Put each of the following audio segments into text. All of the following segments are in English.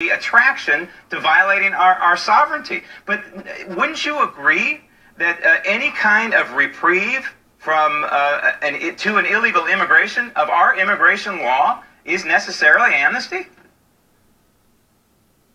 the attraction to violating our sovereignty. But wouldn't you agree that any kind of reprieve from to an illegal immigration of our immigration law is necessarily amnesty?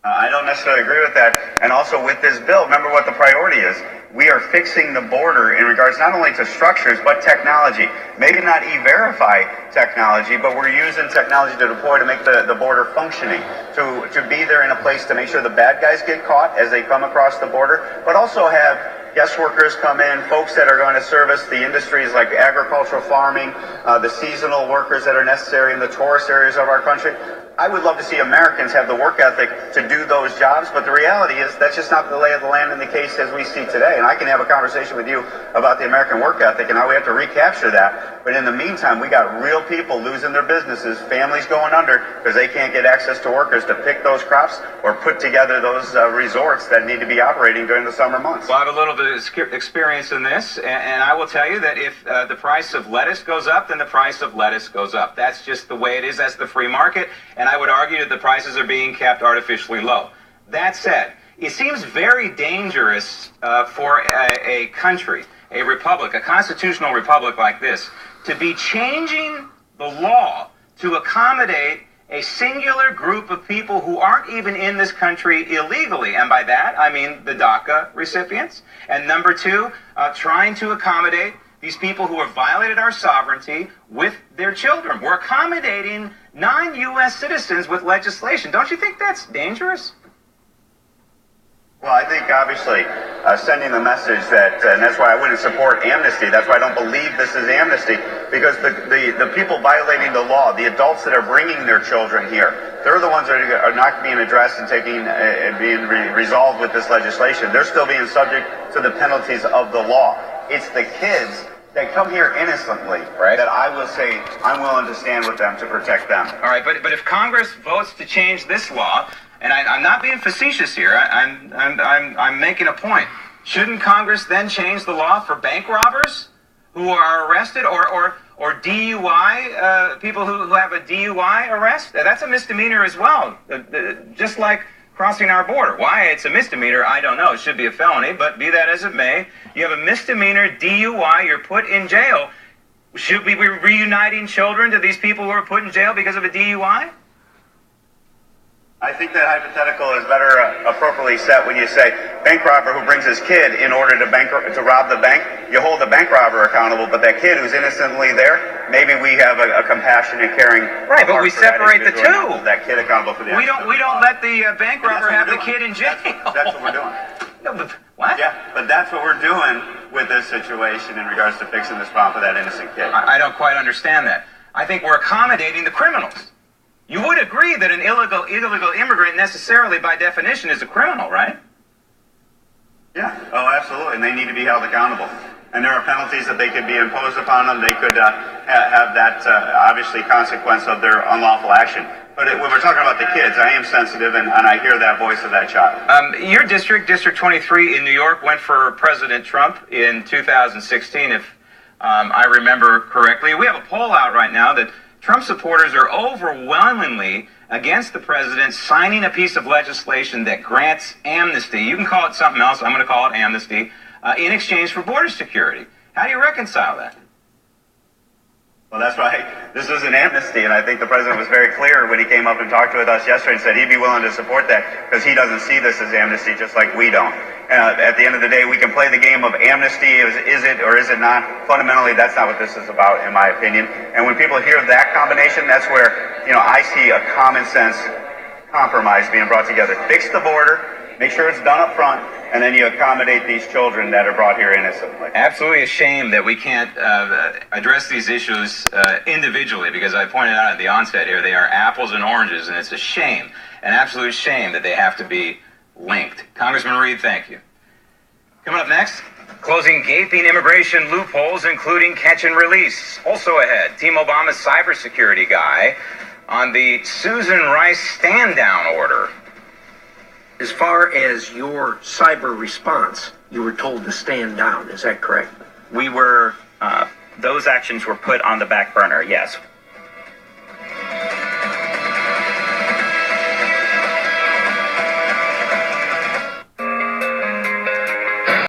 I don't necessarily agree with that. And also with this bill, remember what the priority is. We are fixing the border in regards not only to structures, but technology. Maybe not E-Verify technology, but we're using technology to deploy to make the border functioning, to be there in a place to make sure the bad guys get caught as they come across the border, but also have guest workers come in, folks that are going to service the industries like agricultural farming, the seasonal workers that are necessary in the tourist areas of our country. I would love to see Americans have the work ethic to do those jobs, but the reality is that's just not the lay of the land in the case as we see today. And I can have a conversation with you about the American work ethic and how we have to recapture that. But in the meantime, we got real people losing their businesses, families going under because they can't get access to workers to pick those crops or put together those resorts that need to be operating during the summer months. Well, I have a little bit of experience in this, and I will tell you that if the price of lettuce goes up, then the price of lettuce goes up. That's just the way it is. That's the free market. And I would argue that the prices are being kept artificially low. That said, it seems very dangerous for a country, a republic, a constitutional republic like this, to be changing the law to accommodate a singular group of people who aren't even in this country illegally. And by that, I mean the DACA recipients. And number two, trying to accommodate these people who have violated our sovereignty with their children. We're accommodating non-U.S. citizens with legislation. Don't you think that's dangerous? Well, I think obviously sending the message that, and that's why I wouldn't support amnesty. That's why I don't believe this is amnesty, because the people violating the law, the adults that are bringing their children here, they're the ones that are not being addressed and being resolved with this legislation. They're still being subject to the penalties of the law. It's the kids that come here innocently, right, that I will say I'm willing to stand with them to protect them. All right, but if Congress votes to change this law, and I'm not being facetious here, I'm making a point. Shouldn't Congress then change the law for bank robbers who are arrested, or DUI, people who have a DUI arrest? That's a misdemeanor as well, just like crossing our border. Why it's a misdemeanor, I don't know. It should be a felony, but be that as it may, you have a misdemeanor DUI, you're put in jail. Should we be reuniting children to these people who are put in jail because of a DUI? I think that hypothetical is better appropriately set when you say bank robber who brings his kid in order to rob the bank. You hold the bank robber accountable, but that kid who's innocently there, maybe we have a compassionate, caring. Right, but we separate the two. That kid accountable for the. We don't let the bank robber have the kid in jail. That's what we're doing. No, but what? Yeah, but that's what we're doing with this situation in regards to fixing this problem for that innocent kid. I don't quite understand that. I think we're accommodating the criminals. You would agree that an illegal immigrant necessarily, by definition, is a criminal, right? Yeah. Oh, absolutely. And they need to be held accountable. And there are penalties that they could be imposed upon them. They could have that, obviously, consequence of their unlawful action. But when we're talking about the kids, I am sensitive, and I hear that voice of that child. Your district, District 23 in New York, went for President Trump in 2016, if I remember correctly. We have a poll out right now that Trump supporters are overwhelmingly against the president signing a piece of legislation that grants amnesty. You can call it something else. I'm going to call it amnesty in exchange for border security. How do you reconcile that? Well, that's right. This is an amnesty, and I think the president was very clear when he came up and talked with us yesterday and said he'd be willing to support that because he doesn't see this as amnesty just like we don't. At the end of the day, we can play the game of amnesty, is it or is it not? Fundamentally, that's not what this is about, in my opinion. And when people hear that combination, that's where, I see a common sense compromise being brought together. Fix the border, make sure it's done up front, and then you accommodate these children that are brought here innocently. Absolutely a shame that we can't address these issues individually, because I pointed out at the onset here, they are apples and oranges, and it's a shame, an absolute shame that they have to be linked. Congressman Reed, thank you. Coming up next, closing gaping immigration loopholes, including catch and release. Also ahead, Team Obama's cybersecurity guy on the Susan Rice stand-down order. As far as your cyber response, you were told to stand down. Is that correct? Those actions were put on the back burner, yes.